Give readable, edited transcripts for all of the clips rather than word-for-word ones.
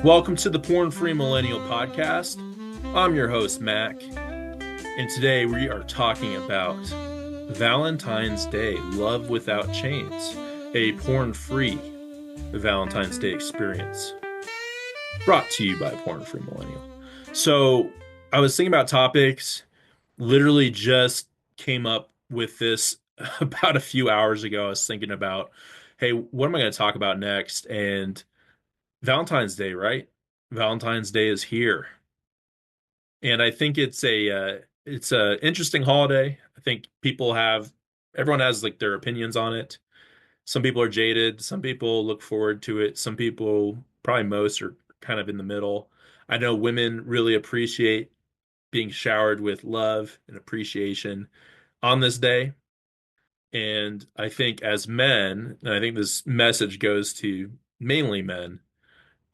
Welcome to the Porn Free Millennial Podcast. I'm your host, Mac, and today we are talking about Valentine's Day, Love Without Chains, a porn-free Valentine's Day experience, brought to you by Porn Free Millennial. So, I was thinking about topics, literally just came up with this about a few hours ago. I was thinking about, hey, what am I going to talk about next? And Valentine's Day, right? Valentine's Day is here, and I think it's a interesting holiday. I think everyone has like their opinions on it. Some people are jaded, some people look forward to it, some people, probably most, are kind of in the middle. I know women really appreciate being showered with love and appreciation on this day. And I think as men, and I think this message goes to mainly men,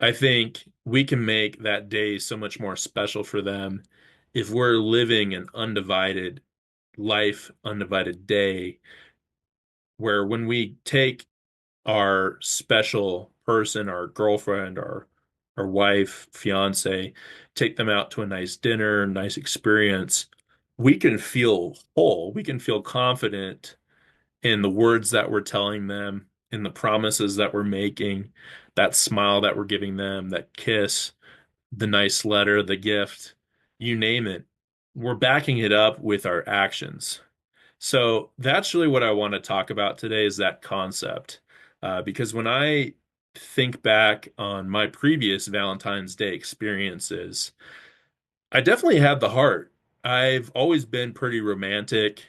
I think we can make that day so much more special for them if we're living an undivided life, undivided day, where when we take our special person, our girlfriend, our wife, fiance, take them out to a nice dinner, nice experience, we can feel whole. We can feel confident in the words that we're telling them, in the promises that we're making, that smile that we're giving them, that kiss, the nice letter, the gift, you name it. We're backing it up with our actions. So that's really what I want to talk about today is that concept. Because when I think back on my previous Valentine's Day experiences, I definitely had the heart. I've always been pretty romantic.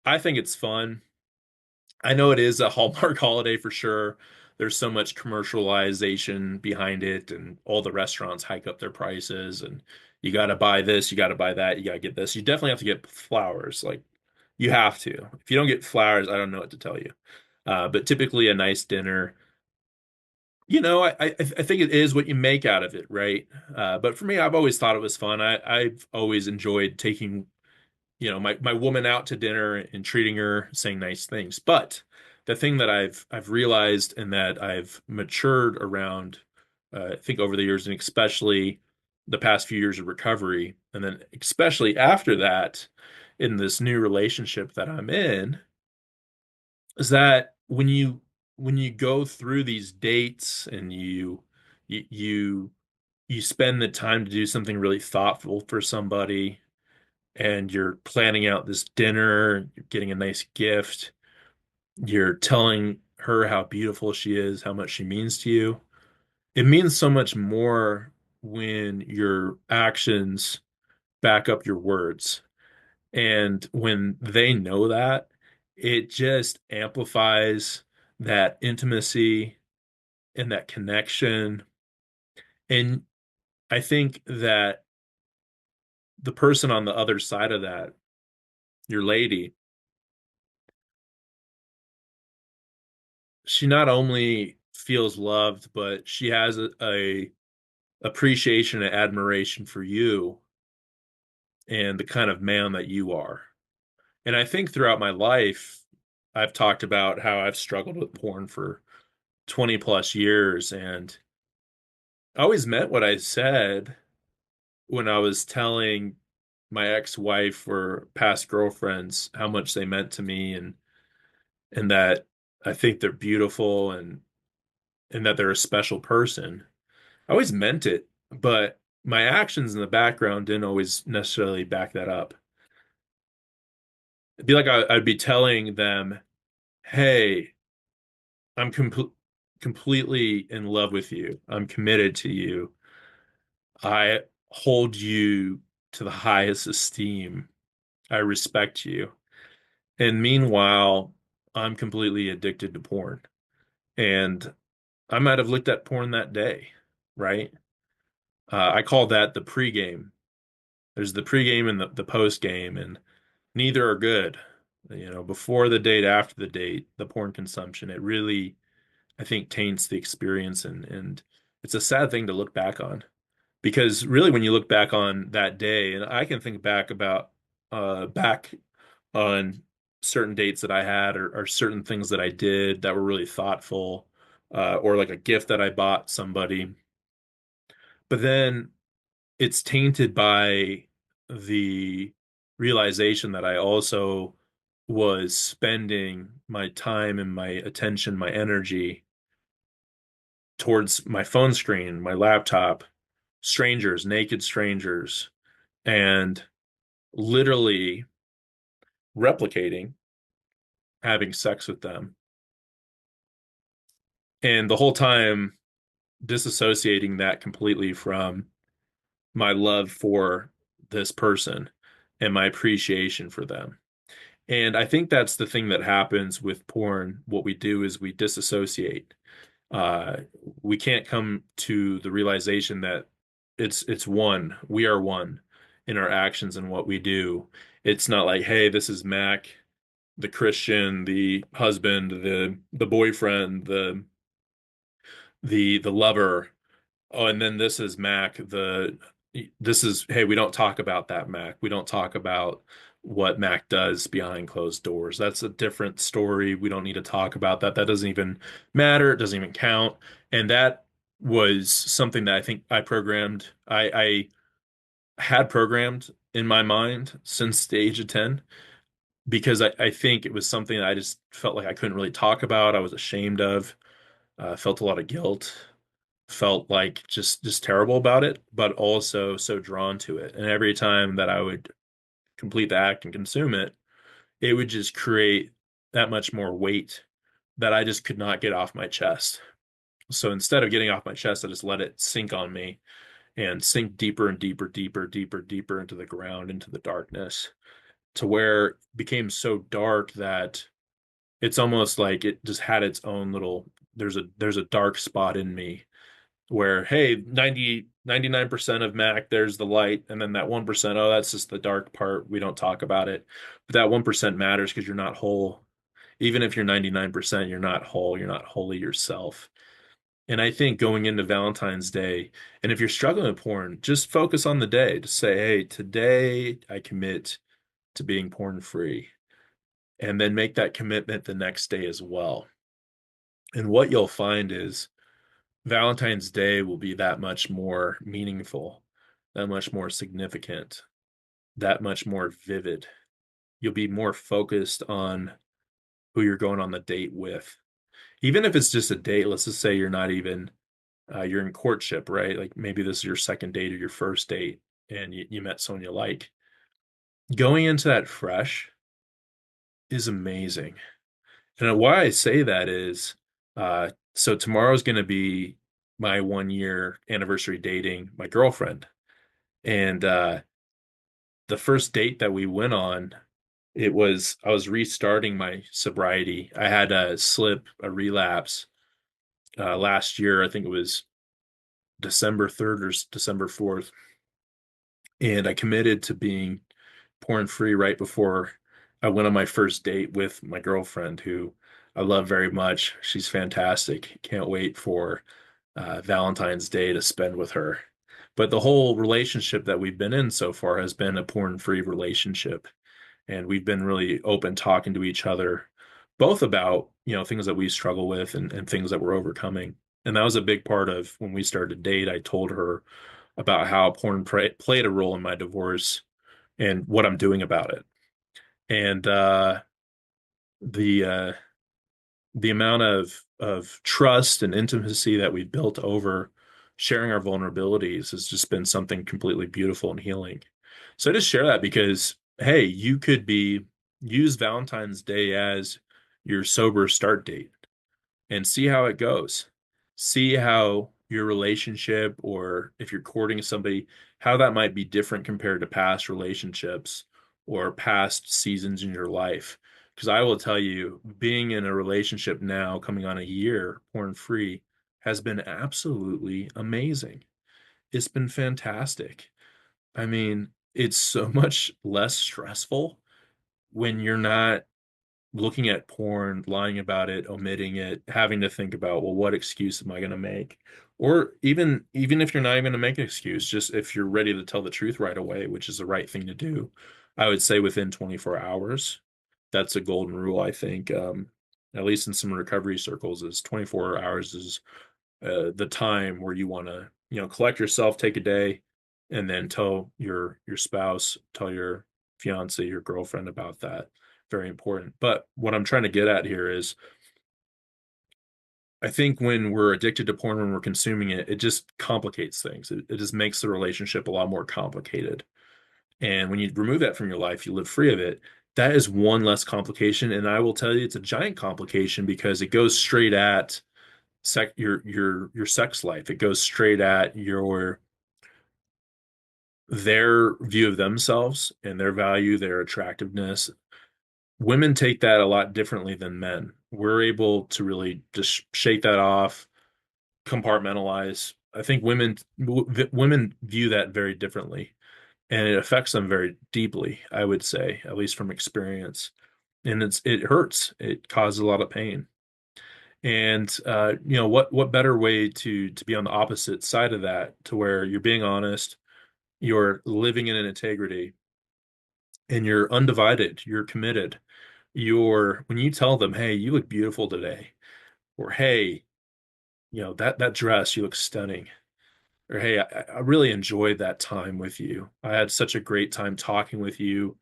I think it's fun. I know it is a Hallmark holiday for sure. There's so much commercialization behind it, and all the restaurants hike up their prices, and you got to buy this, you got to buy that, you got to get this. You definitely have to get flowers. Like, you have to. If you don't get flowers, I don't know what to tell you. But typically, a nice dinner, I think it is what you make out of it, right? But for me, I've always thought it was fun. I've always enjoyed taking my woman out to dinner and treating her, saying nice things. But the thing that I've realized and that I've matured around, I think over the years, and especially the past few years of recovery, and then especially after that, in this new relationship that I'm in, is that when you go through these dates and you you you spend the time to do something really thoughtful for somebody, and you're planning out this dinner, you're getting a nice gift, you're telling her how beautiful she is, how much she means to you. It means so much more when your actions back up your words. And when they know that, it just amplifies that intimacy and that connection. And I think that the person on the other side of that, your lady, she not only feels loved, but she has a appreciation and admiration for you and the kind of man that you are. And I think throughout my life, I've talked about how I've struggled with porn for 20 plus years, and I always meant what I said when I was telling my ex-wife or past girlfriends how much they meant to me, and that I think they're beautiful, and that they're a special person. I always meant it, but my actions in the background didn't always necessarily back that up. It'd be like I'd be telling them, "Hey, I'm completely in love with you. I'm committed to you. I hold you to the highest esteem. I respect you." And meanwhile, I'm completely addicted to porn. And I might have looked at porn that day, right? I call that the pregame. There's the pregame and the postgame, and neither are good. Before the date, after the date, the porn consumption, it really, I think, taints the experience, and it's a sad thing to look back on. Because really, when you look back on that day, and I can think back on certain dates that I had, or certain things that I did that were really thoughtful, or like a gift that I bought somebody. But then it's tainted by the realization that I also was spending my time and my attention, my energy towards my phone screen, my laptop, strangers, naked strangers, and literally replicating having sex with them. And the whole time disassociating that completely from my love for this person and my appreciation for them. And I think that's the thing that happens with porn. What we do is we disassociate. Uh, we can't come to the realization that it's one. We are one in our actions and what we do. It's not like, hey, this is Mac, the Christian, the husband, the boyfriend, the lover. Oh, and then this is Mac, the this is hey, we don't talk about that, Mac. We don't talk about what Mac does behind closed doors. That's a different story. We don't need to talk about that. That doesn't even matter. It doesn't even count. And that was something that I think I programmed. I had programmed in my mind since the age of 10 because I think it was something that I just felt like I couldn't really talk about. I was ashamed of. Felt a lot of guilt, felt like just terrible about it, but also so drawn to it. And every time that I would complete the act and consume it, it would just create that much more weight that I just could not get off my chest. So instead of getting off my chest, I just let it sink on me and sink deeper and deeper, deeper, deeper, deeper into the ground, into the darkness, to where it became so dark that it's almost like it just had its own little there's a dark spot in me where hey 99% of Mac, there's the light, and then that 1%, oh, that's just the dark part, we don't talk about it. But that 1% matters because you're not whole. Even if you're 99%, you're not whole, you're not wholly yourself. And I think going into Valentine's Day, and if you're struggling with porn, just focus on the day. Just say, hey, today I commit to being porn free, and then make that commitment the next day as well. And what you'll find is Valentine's Day will be that much more meaningful, that much more significant, that much more vivid. You'll be more focused on who you're going on the date with. Even if it's just a date, let's just say you're not even, you're in courtship, right? Like maybe this is your second date or your first date and you met someone you like. Going into that fresh is amazing. And why I say that is, so tomorrow's going to be my 1 year anniversary dating my girlfriend. And the first date that we went on, I was restarting my sobriety. I had a slip, a relapse last year. I think it was December 3rd or December 4th. And I committed to being porn free right before I went on my first date with my girlfriend, who I love very much. She's fantastic. Can't wait for Valentine's Day to spend with her. But the whole relationship that we've been in so far has been a porn free relationship. And we've been really open talking to each other, both about, things that we struggle with and things that we're overcoming. And that was a big part of when we started to date. I told her about how porn played a role in my divorce and what I'm doing about it. And the uh, the amount of trust and intimacy that we've built over sharing our vulnerabilities has just been something completely beautiful and healing. So I just share that because, hey, you could be use Valentine's Day as your sober start date and see how it goes. See how your relationship, or if you're courting somebody, how that might be different compared to past relationships or past seasons in your life. Because I will tell you, being in a relationship now, coming on a year, porn free, has been absolutely amazing. It's been fantastic. I mean, it's so much less stressful when you're not looking at porn, lying about it, omitting it, having to think about, well, what excuse am I going to make? Or even if you're not even going to make an excuse, just if you're ready to tell the truth right away, which is the right thing to do, I would say within 24 hours. That's a golden rule, I think. At least in some recovery circles, is 24 hours is the time where you want to, collect yourself, take a day, and then tell your spouse, tell your fiance, your girlfriend about that. Very important. But what I'm trying to get at here is I think when we're addicted to porn, when we're consuming it, it just complicates things. It just makes the relationship a lot more complicated. And when you remove that from your life, you live free of it. That is one less complication. And I will tell you, it's a giant complication because it goes straight at your sex life. It goes straight at their view of themselves and their value, their attractiveness. Women take that a lot differently than men. We're able to really just shake that off, compartmentalize. I think women view that very differently, and it affects them very deeply, I would say, at least from experience. And it hurts. It causes a lot of pain. And what better way to be on the opposite side of that, to where you're being honest, you're living in an integrity, and you're undivided, you're committed. When you tell them, "Hey, you look beautiful today," or "Hey, that dress, you look stunning," or "Hey, I really enjoyed that time with you. I had such a great time talking with you,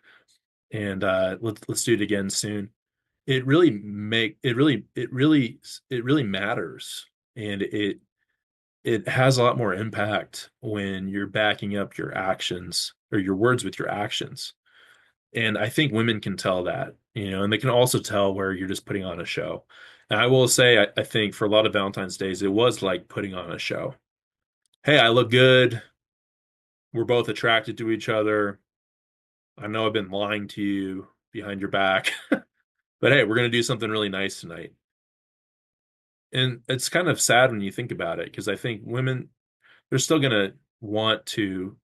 and let's do it again soon." It really matters, and it has a lot more impact when you're backing up your actions or your words with your actions. And I think women can tell that, and they can also tell where you're just putting on a show. And I will say, I think for a lot of Valentine's days, it was like putting on a show. Hey, I look good. We're both attracted to each other. I know I've been lying to you behind your back, but hey, we're going to do something really nice tonight. And it's kind of sad when you think about it, because I think women, they're still going to want to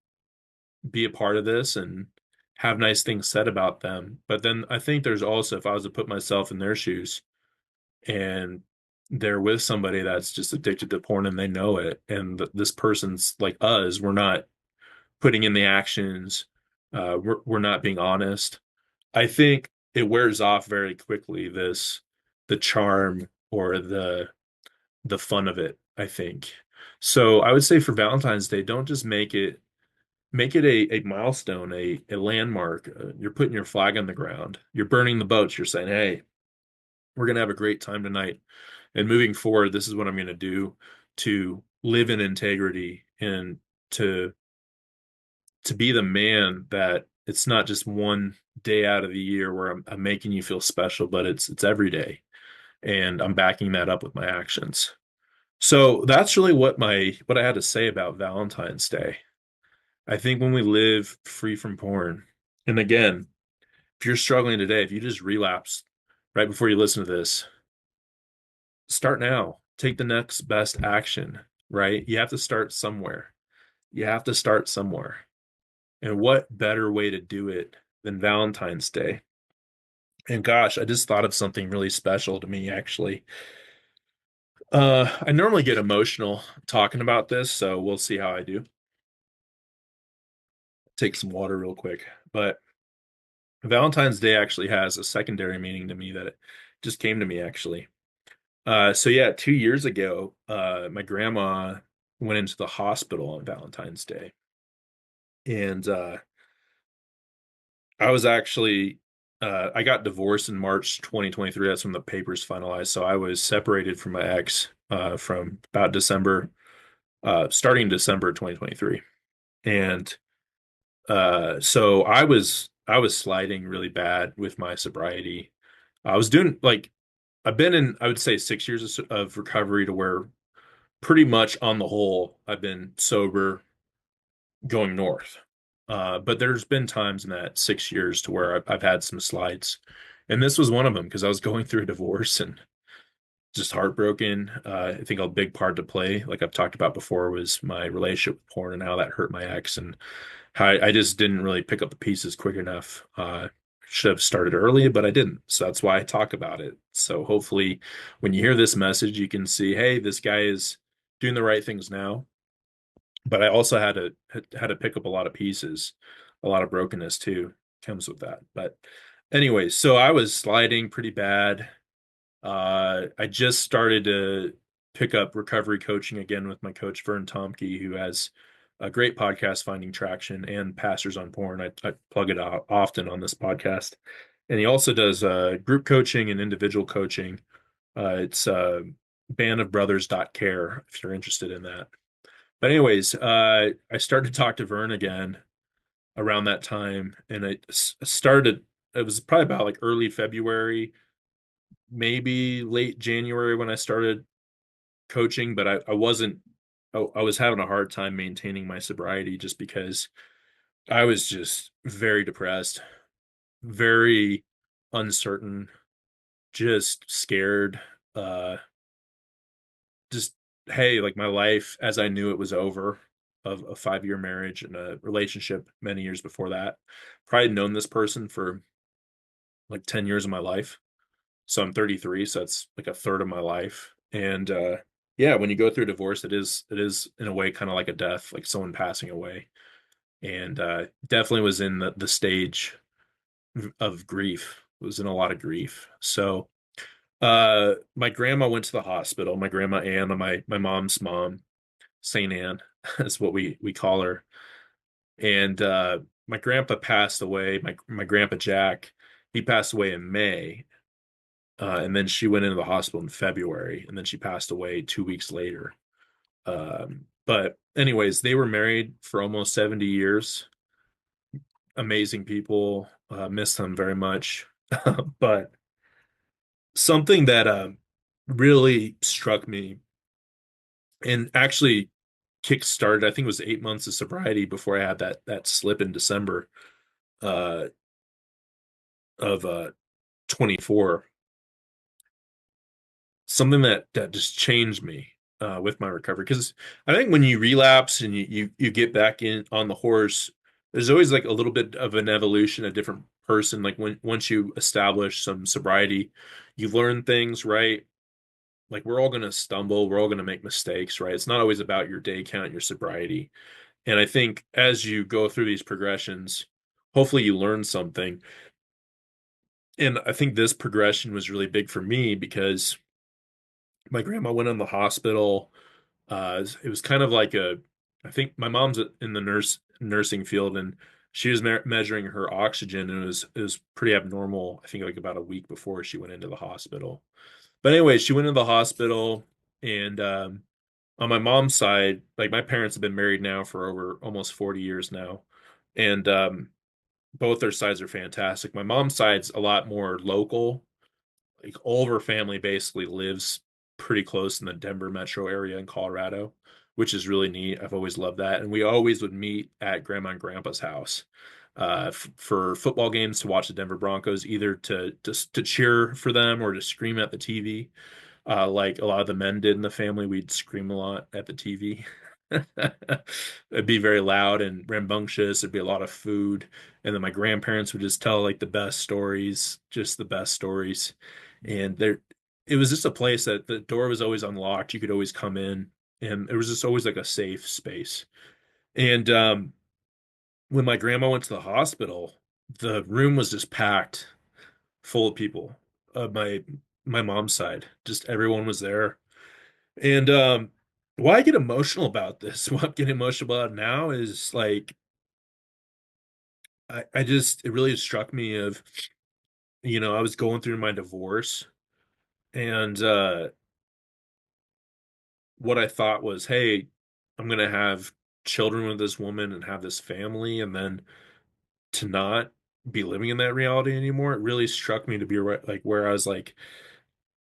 be a part of this and have nice things said about them. But then I think there's also, if I was to put myself in their shoes and they're with somebody that's just addicted to porn and they know it, and this person's like us, we're not putting in the actions, we're not being honest. I think it wears off very quickly, the charm or the fun of it, I think. So I would say for Valentine's Day, don't just make it a milestone, a landmark. You're putting your flag on the ground. You're burning the boats. You're saying, "Hey, we're gonna have a great time tonight. And moving forward, this is what I'm gonna do to live in integrity and to to be the man that it's not just one day out of the year where I'm making you feel special, but it's every day. And I'm backing that up with my actions." So that's really what I had to say about Valentine's Day. I think when we live free from porn, and again, if you're struggling today, if you just relapse right before you listen to this, start now. Take the next best action, right? You have to start somewhere. You have to start somewhere. And what better way to do it than Valentine's Day? And gosh, I just thought of something really special to me, actually. I normally get emotional talking about this, so we'll see how I do. Take some water real quick. But Valentine's Day actually has a secondary meaning to me that it just came to me, actually. So yeah, 2 years ago, my grandma went into the hospital on Valentine's Day, and I was actually I got divorced in March 2023. That's when the papers finalized. So I was separated from my ex from about December, starting December 2023, and so I was sliding really bad with my sobriety. I was doing like I've been in, I would say, 6 years of recovery, to where pretty much on the whole, I've been sober going north. But there's been times in that 6 years to where I've had some slides. And this was one of them, because I was going through a divorce and just heartbroken. I think a big part to play, like I've talked about before, was my relationship with porn and how that hurt my ex, and how I just didn't really pick up the pieces quick enough. Should have started early, but I didn't. So that's why I talk about it. So hopefully, when you hear this message, you can see, hey, this guy is doing the right things now. But I also had to pick up a lot of pieces, a lot of brokenness too comes with that. But anyways, so I was sliding pretty bad. I just started to pick up recovery coaching again with my coach Vern Tomke, who has a great podcast, Finding Traction, and Pastors on Porn. I plug it out often on this podcast, and he also does group coaching and individual coaching. It's bandofbrothers.care if you're interested in that. But anyways, I started to talk to Vern again around that time, and I started. It was probably about like early February, maybe late January when I started coaching, but I wasn't. I was having a hard time maintaining my sobriety just because I was just very depressed, very uncertain, just scared. Uh, just hey, like my life as I knew it was over, of a 5 year marriage and a relationship many years before that. Probably known this person for like 10 years of my life. So I'm 33, so that's like a third of my life. And yeah, when you go through a divorce, it is in a way kind of like a death, like someone passing away. And definitely was in the stage of grief. Was in a lot of grief. So my grandma went to the hospital. My grandma Ann, my mom's mom, Saint Anne, is what we call her. And my grandpa passed away. My grandpa Jack, he passed away in May. And then she went into the hospital in February, and then she passed away 2 weeks later. But anyways, they were married for almost 70 years. Amazing people. Miss them very much. But something that really struck me and actually kick-started, I think it was 8 months of sobriety before I had that slip in December uh, of 24. Something that just changed me with my recovery, because I think when you relapse and you get back in on the horse, there's always like a little bit of an evolution, a different person. Like when once you establish some sobriety, you learn things, right? Like we're all going to stumble, we're all going to make mistakes, right? It's not always about your day count, your sobriety. And I think as you go through these progressions, hopefully you learn something. And I think this progression was really big for me because my grandma went in the hospital. It was kind of like I think my mom's in the nursing field, and she was measuring her oxygen, and it was pretty abnormal. I think like about a week before she went into the hospital. But anyway, she went into the hospital, and on my mom's side, like my parents have been married now for over almost 40 years now, and both their sides are fantastic. My mom's side's a lot more local. Like all of her family basically lives pretty close in the Denver metro area in Colorado, which is really neat. I've always loved that. And we always would meet at grandma and grandpa's house for football games to watch the Denver Broncos, either to cheer for them or to scream at the TV. Like a lot of the men did in the family, we'd scream a lot at the TV. It'd be very loud and rambunctious. It'd be a lot of food. And then my grandparents would just tell like the best stories, just the best stories. And there, it was just a place that the door was always unlocked. You could always come in, and it was just always like a safe space. And when my grandma went to the hospital, the room was just packed full of people. My mom's side, just everyone was there. And why I get emotional about this, what I'm getting emotional about now is like I just it really struck me of, I was going through my divorce, and what I thought was, hey, I'm gonna have children with this woman and have this family, and then to not be living in that reality anymore, it really struck me to be like where I was like,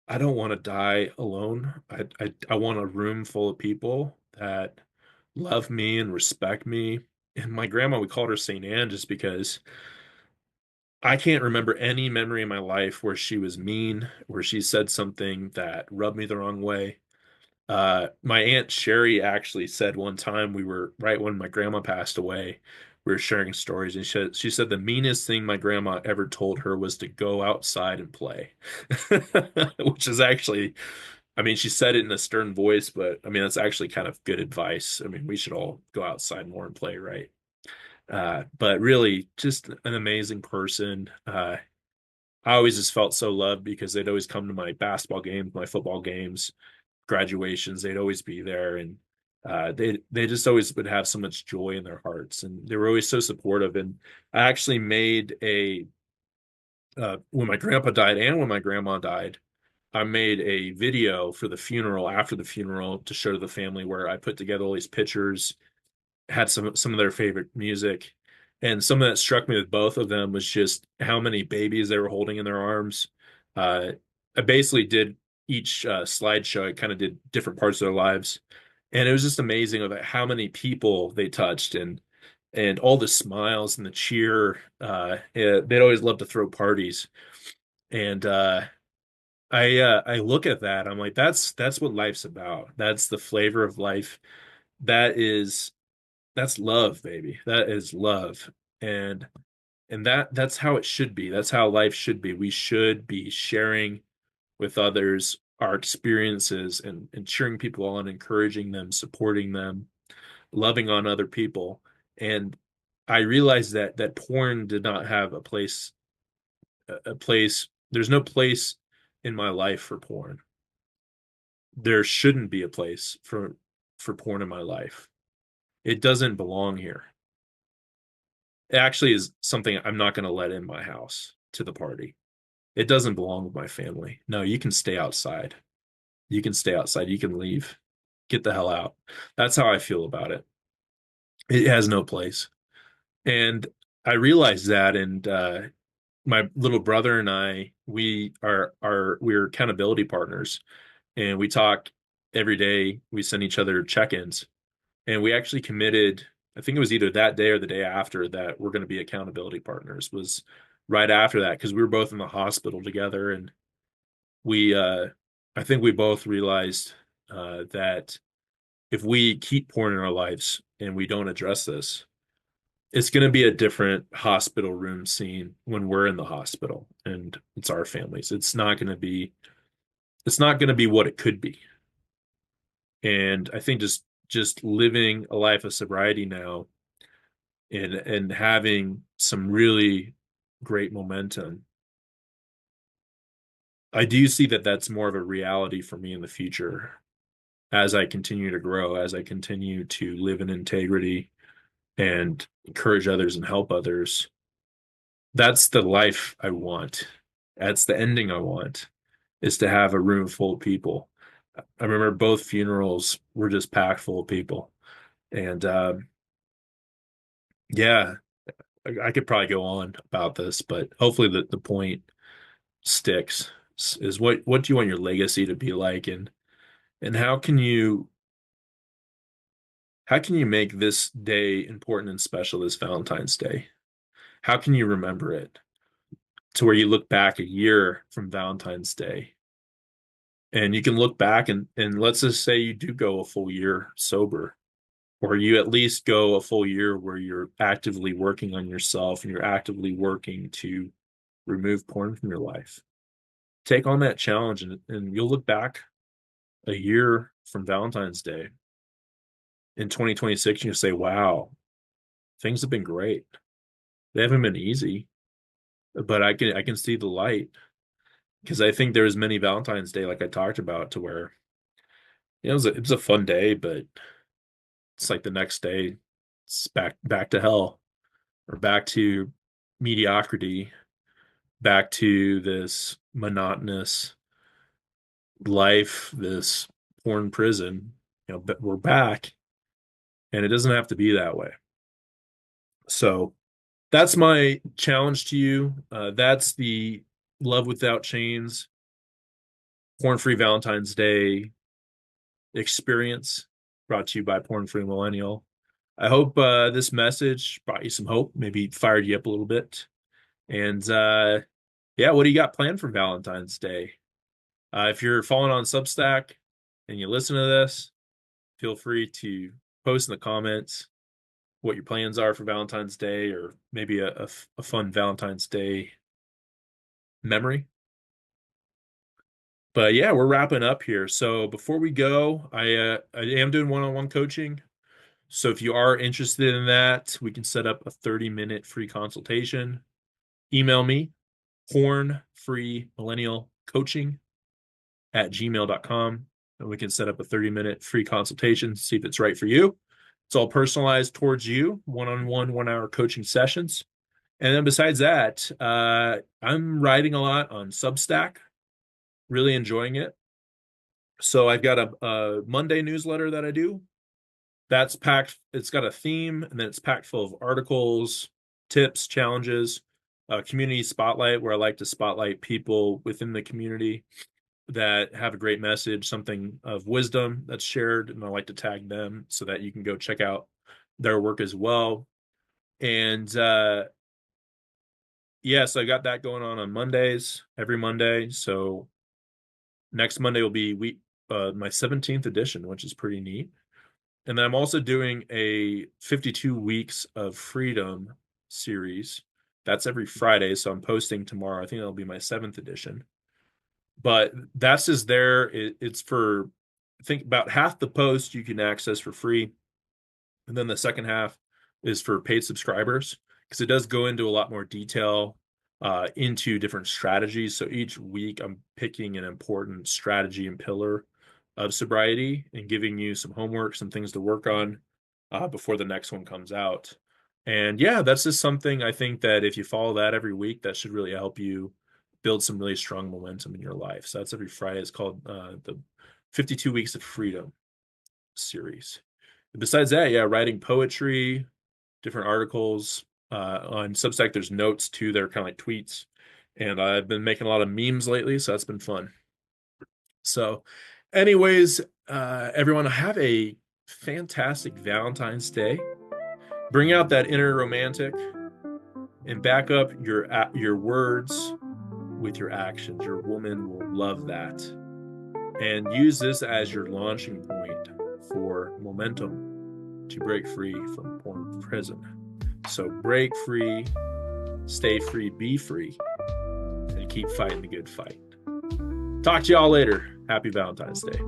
I don't want to die alone. I want a room full of people that love me and respect me. And my grandma, we called her Saint Anne just because I can't remember any memory in my life where she was mean, where she said something that rubbed me the wrong way. My Aunt Sherry actually said one time, we were right when my grandma passed away, we were sharing stories, and she said the meanest thing my grandma ever told her was to go outside and play. Which is actually, I mean, she said it in a stern voice, but I mean, that's actually kind of good advice. I mean, we should all go outside more and play, right? But really, just an amazing person. I always just felt so loved because they'd always come to my basketball games, my football games. graduations, they'd always be there, and they just always would have so much joy in their hearts, and they were always so supportive. And I actually made a when my grandpa died and when my grandma died, I made a video for the funeral after the funeral to show to the family where I put together all these pictures, had some of their favorite music. And something that struck me with both of them was just how many babies they were holding in their arms. Uh, I basically did each slideshow. I kind of did different parts of their lives, and it was just amazing about how many people they touched, and all the smiles and the cheer. They'd always love to throw parties, and I look at that. I'm like, that's what life's about. That's the flavor of life. That is that's love, baby. That is love. And that's how it should be. That's how life should be. We should be sharing with others our experiences, and cheering people on, encouraging them, supporting them, loving on other people. And I realized that porn did not have a place. There's no place in my life for porn. There shouldn't be a place for porn in my life. It doesn't belong here. It actually is something I'm not going to let in my house to the party. It doesn't belong with my family. No, you can stay outside. You can stay outside. You can leave. Get the hell out. That's how I feel about it. It has no place. And I realized that, and my little brother and I, we're accountability partners, and we talk every day. We send each other check-ins, and we actually committed. I think it was either that day or the day after that we're going to be accountability partners. Was right after that because we were both in the hospital together, and we I think we both realized that if we keep porn in our lives and we don't address this, it's going to be a different hospital room scene when we're in the hospital and it's our families. It's not going to be what it could be. And I think just living a life of sobriety now, and having some really great momentum, I do see that that's more of a reality for me in the future as I continue to grow, as I continue to live in integrity and encourage others and help others. That's the life I want. That's the ending I want, is to have a room full of people. I remember both funerals were just packed full of people. And yeah, I could probably go on about this, but hopefully the point sticks, is what do you want your legacy to be like, and how can you make this day important and special, this Valentine's Day? How can you remember it to where you look back a year from Valentine's Day, and you can look back, and let's just say you do go a full year sober, or you at least go a full year where you're actively working on yourself and you're actively working to remove porn from your life. Take on that challenge, and you'll look back a year from Valentine's Day in 2026 and you'll say, wow, things have been great. They haven't been easy, but I can see the light, because I think there's many Valentine's Day, like I talked about, to where it was a fun day, but it's like the next day it's back to hell, or back to mediocrity, back to this monotonous life, this porn prison. But we're back, and it doesn't have to be that way. So that's my challenge to you. That's the Love Without Chains Porn Free Valentine's Day experience, brought to you by Porn Free Millennial. I hope this message brought you some hope, maybe fired you up a little bit. And yeah, what do you got planned for Valentine's Day? If you're following on Substack and you listen to this, feel free to post in the comments what your plans are for Valentine's Day, or maybe a fun Valentine's Day memory. But yeah, we're wrapping up here. So before we go, I am doing one-on-one coaching. So if you are interested in that, we can set up a 30-minute free consultation. Email me, pornfreemillennialcoaching@gmail.com. and we can set up a 30-minute free consultation, see if it's right for you. It's all personalized towards you, one-on-one, 1 hour coaching sessions. And then besides that, I'm writing a lot on Substack, really enjoying it. So I've got a Monday newsletter that I do. That's packed. It's got a theme, and then it's packed full of articles, tips, challenges, community spotlight, where I like to spotlight people within the community that have a great message, something of wisdom that's shared, and I like to tag them so that you can go check out their work as well. And yeah, so I got that going on Mondays, every Monday. So next Monday will be my 17th edition, which is pretty neat. And then I'm also doing a 52 Weeks of Freedom series. That's every Friday. So I'm posting tomorrow. I think that'll be my 7th edition. But that's just there. It's for, I think about half the post you can access for free. And then the second half is for paid subscribers, because it does go into a lot more detail into different strategies. So each week I'm picking an important strategy and pillar of sobriety and giving you some homework, some things to work on before the next one comes out. And yeah, that's just something I think that if you follow that every week, that should really help you build some really strong momentum in your life. So that's every Friday. It's called the 52 Weeks of Freedom series. Besides that, yeah, writing poetry, different articles. On Substack, there's notes too. They're kind of like tweets. And I've been making a lot of memes lately, so that's been fun. So, anyways, everyone, have a fantastic Valentine's Day. Bring out that inner romantic and back up your words with your actions. Your woman will love that. And use this as your launching point for momentum to break free from porn prison. So break free, stay free, be free, and keep fighting the good fight. Talk to y'all later. Happy Valentine's Day.